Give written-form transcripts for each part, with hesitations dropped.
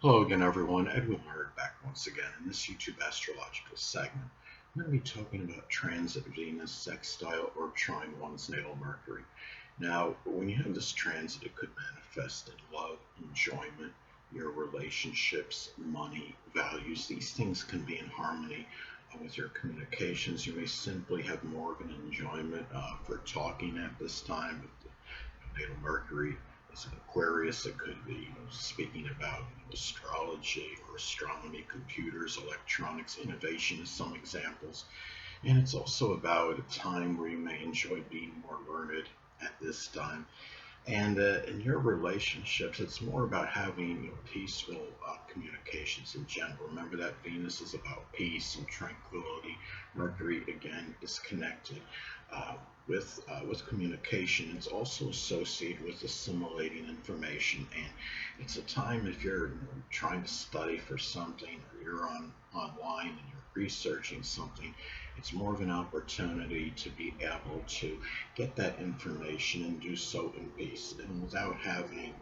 Hello again, everyone. Edwin Learnard back once again in this YouTube astrological segment. I'm going to be talking about transit Venus, sextile, or trine one's natal Mercury. Now, when you have this transit, it could manifest in love, enjoyment, your relationships, money, values. These things can be in harmony with your communications. You may simply have more of an enjoyment for talking at this time. With the natal Mercury is an Aquarius. It could be speaking about astrology or astronomy, computers, electronics, innovation as some examples. And it's also about a time where you may enjoy being more learned at this time. And in your relationships, it's more about having peaceful communications in general. Remember that Venus is about peace and tranquility. Mercury, again, is connected uh, with communication. It's also associated with assimilating information. And it's a time if you're trying to study for something or you're online and you're researching something, it's more of an opportunity to be able to get that information and do so in peace and without having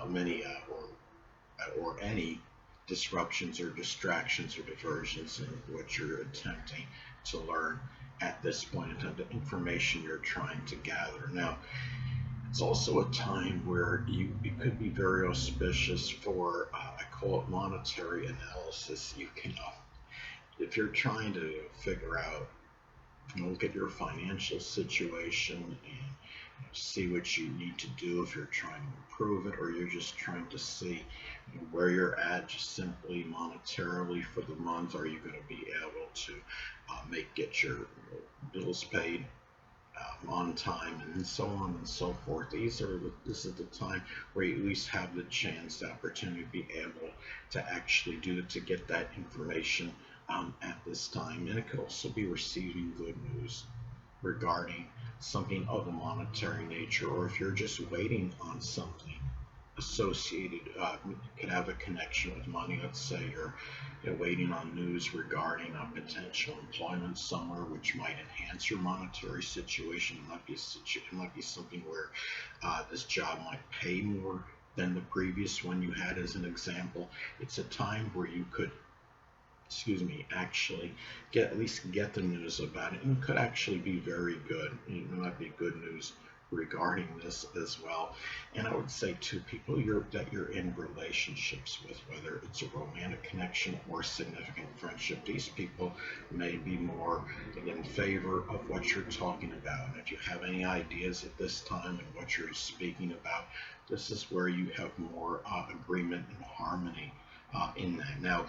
many or any disruptions or distractions or diversions in what you're attempting to learn at this point in time, the information you're trying to gather. Now, it's also a time where it could be very auspicious for, I call it monetary analysis. You can, if you're trying to figure out, look at your financial situation and see what you need to do if you're trying to improve it, or you're just trying to see where you're at just simply monetarily for the month. Are you going to be able to get your bills paid on time, and so on and so forth. This is the time where you at least have the chance, the opportunity to be able to actually do it, to get that information at this time. And it could also be receiving good news regarding something of a monetary nature, or if you're just waiting on something associated, could have a connection with money. Let's say you're waiting on news regarding a potential employment somewhere, which might enhance your monetary situation. It might be something where this job might pay more than the previous one you had, as an example. It's a time where you could, actually at least get the news about it, and it could actually be very good. It might be good news regarding this as well. And I would say to people that you're in relationships with, whether it's a romantic connection or significant friendship, these people may be more in favor of what you're talking about. And if you have any ideas at this time and what you're speaking about, this is where you have more agreement and harmony in that. Now,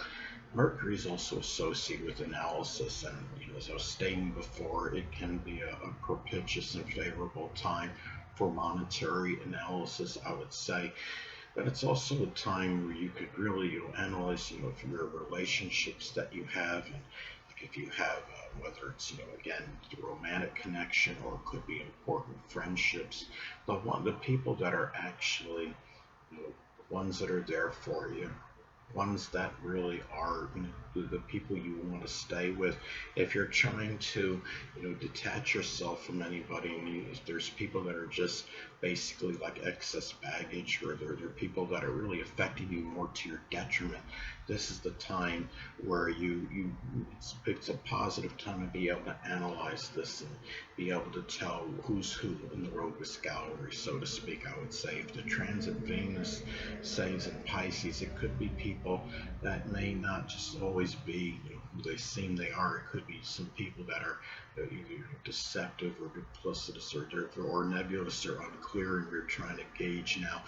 Mercury is also associated with analysis, and as I was stating before, it can be a propitious and favorable time for monetary analysis, I would say. But it's also a time where you could really analyze, your relationships that you have, and if you have, whether it's, again, the romantic connection, or it could be important friendships, the people that are actually, ones that are there for you, ones that really are the people you want to stay with. If you're trying to detach yourself from anybody, and if there's people that are just basically like excess baggage, or they're people that are really affecting you more to your detriment, this is the time where it's a positive time to be able to analyze this and be able to tell who's who in the rogues gallery, so to speak. I would say if the transit Venus says in Pisces, it could be people that may not just always be who they seem they are. It could be some people that are either deceptive or duplicitous or nebulous or unclear, and you're trying to gauge now,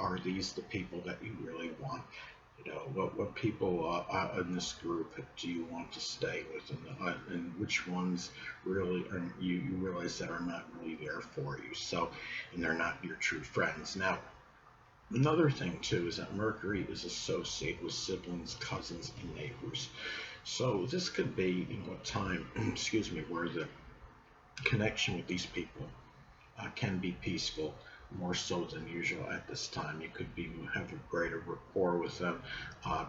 are these the people that you really want? What people in this group do you want to stay with, and which ones really are you realize that are not really there for you, so, and they're not your true friends. Now, another thing too is that Mercury is associated with siblings, cousins, and neighbors. So this could be a time where the connection with these people can be peaceful, more so than usual at this time. You could have a greater rapport with them.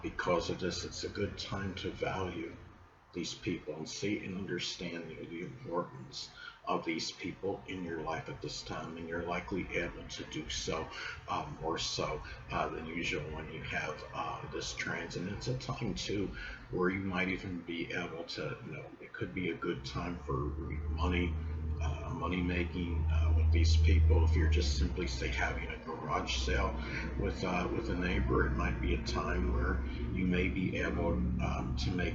Because of this, it's a good time to value these people and see and understand the importance of these people in your life at this time, and you're likely able to do so more so than usual when you have this transit. And it's a time too where you might even be able to, it could be a good time for money making with these people. If you're just simply say having a garage sale with a neighbor, it might be a time where you may be able to make.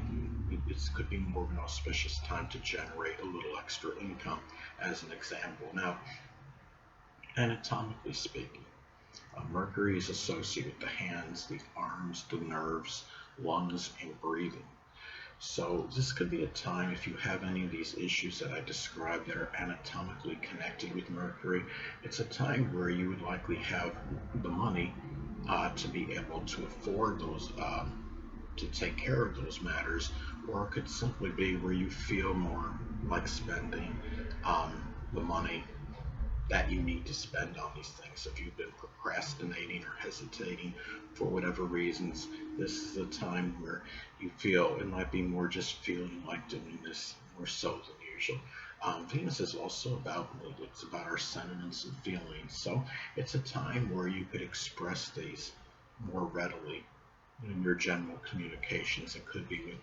It could be more of an auspicious time to generate a little extra income, as an example. Now, anatomically speaking, Mercury is associated with the hands, the arms, the nerves, lungs, and breathing. So this could be a time, if you have any of these issues that I described that are anatomically connected with Mercury, it's a time where you would likely have the money to be able to afford those, to take care of those matters, or it could simply be where you feel more like spending the money that you need to spend on these things. If you've been procrastinating or hesitating for whatever reasons, this is a time where you feel it might be more just feeling like doing this more so than usual. Venus is also it's about our sentiments and feelings. So it's a time where you could express these more readily in your general communications. It could be with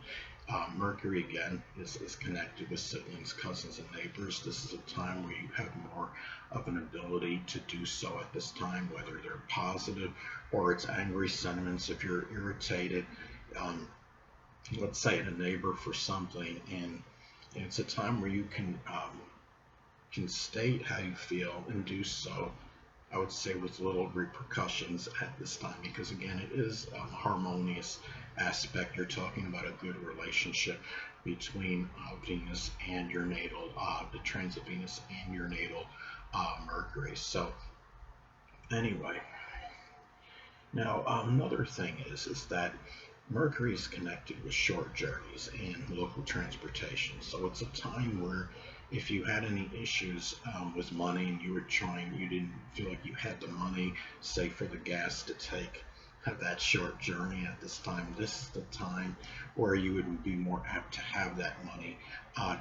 Mercury again is connected with siblings, cousins, and neighbors. This is a time where you have more of an ability to do so at this time, whether they're positive or it's angry sentiments. If you're irritated, let's say at a neighbor for something, and it's a time where you can state how you feel and do so, I would say, with little repercussions at this time, because again, it is a harmonious aspect. You're talking about a good relationship between Venus and your natal, the transit Venus and your natal Mercury. So anyway, now another thing is that Mercury is connected with short journeys and local transportation. So it's a time where if you had any issues with money and you didn't feel like you had the money, say for the gas to have that short journey at this time, this is the time where you would be more apt to have that money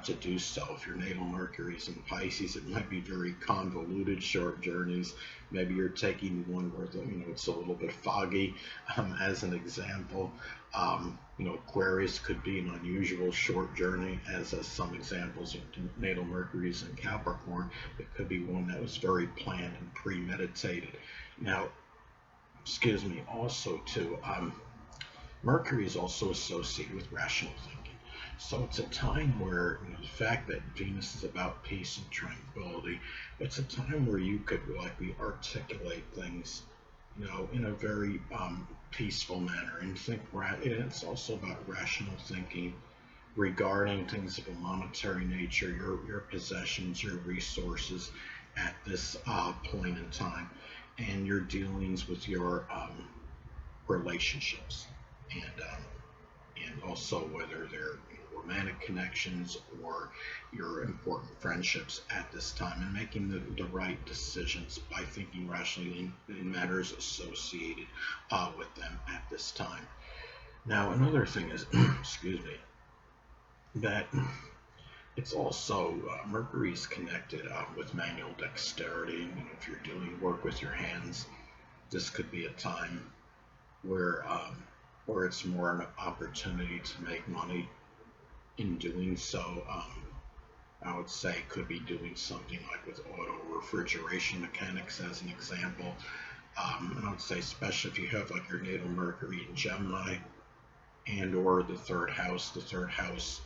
to do so. If your natal Mercury is in Pisces, it might be very convoluted short journeys. Maybe you're taking one where it's a little bit foggy, as an example. Aquarius could be an unusual short journey, as some examples of natal Mercury's in Capricorn. It could be one that was very planned and premeditated. Now, also too, Mercury is also associated with rational thinking. So it's a time where the fact that Venus is about peace and tranquility, it's a time where you could likely articulate things in a very peaceful manner, and it's also about rational thinking regarding things of a monetary nature, your possessions, your resources at this point in time, and your dealings with your relationships, and also whether they're romantic connections or your important friendships at this time, and making the right decisions by thinking rationally in matters associated with them at this time. Now, another thing is, that it's also Mercury is connected with manual dexterity. If you're doing work with your hands, this could be a time where it's more an opportunity to make money in doing so. I would say could be doing something like with auto refrigeration mechanics, as an example. And I would say, especially if you have like your natal Mercury in Gemini and or the third house. The third house,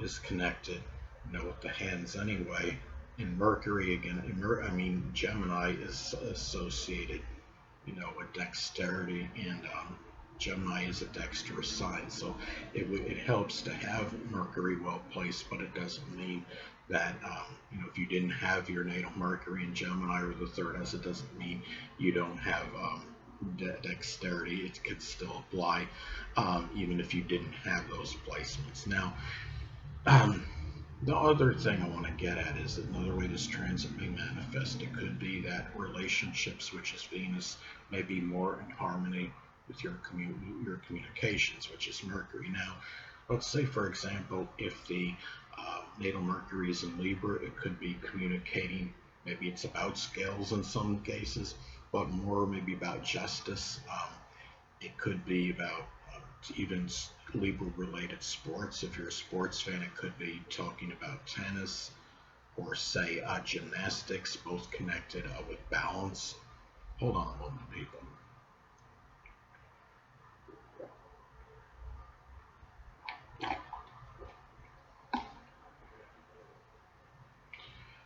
is connected, with the hands anyway. And Mercury again, Gemini is associated, with dexterity, and Gemini is a dexterous sign, so it helps to have Mercury well placed, but it doesn't mean that if you didn't have your natal Mercury in Gemini or the third house, it doesn't mean you don't have dexterity. It could still apply even if you didn't have those placements. Now, the other thing I want to get at is another way this transit may manifest. It could be that relationships, which is Venus, may be more in harmony with your communications, which is Mercury. Now, Let's say, for example, if the natal Mercury is in Libra, it could be communicating, maybe it's about scales in some cases, but more maybe about justice. It could be about even Libra-related sports. If you're a sports fan, it could be talking about tennis or, say, gymnastics, both connected with balance. Hold on a moment, people.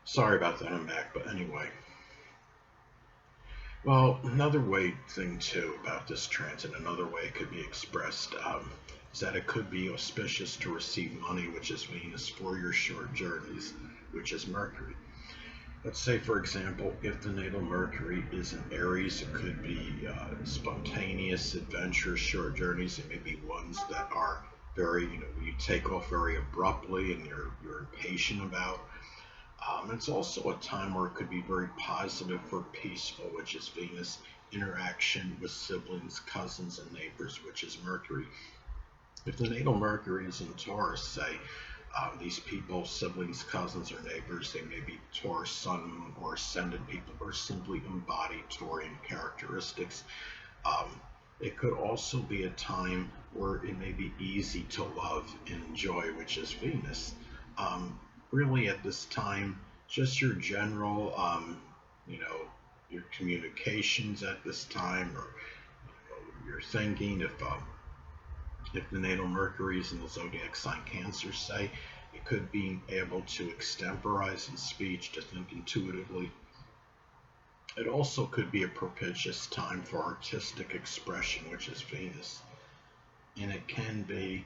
Sorry about that, I'm back, but anyway. Well, another thing too about this transit, another way it could be expressed, is that it could be auspicious to receive money, which is Venus, for your short journeys, which is Mercury. Let's say, for example, if the natal Mercury is in Aries, it could be spontaneous, adventurous, short journeys. It may be ones that are very, you take off very abruptly and you're impatient about. It's also a time where it could be very positive for peaceful, which is Venus, interaction with siblings, cousins, and neighbors, which is Mercury. If the natal Mercury is in Taurus, say, these people, siblings, cousins, or neighbors, they may be Taurus, Sun, Moon, or Ascendant people, or simply embody Taurian characteristics. Um, it could also be a time where it may be easy to love and enjoy, which is Venus. Um, Really, at this time, just your general, you know, your communications at this time, or your thinking. If the natal Mercury is in the zodiac sign Cancer, say, it could be able to extemporize in speech, to think intuitively. It also could be a propitious time for artistic expression, which is Venus, and it can be,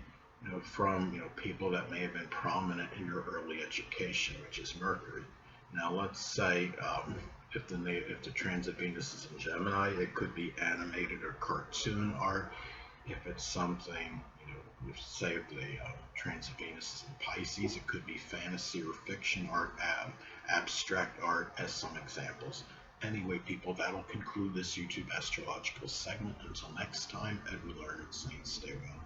from people that may have been prominent in your early education, which is Mercury. Now, let's say if the transit Venus is in Gemini, it could be animated or cartoon art. If it's something, if say if the transit Venus is in Pisces, it could be fantasy or fiction art, abstract art, as some examples. Anyway, people, that'll conclude this YouTube astrological segment. Until next time, Edwin Learnard saying stay well.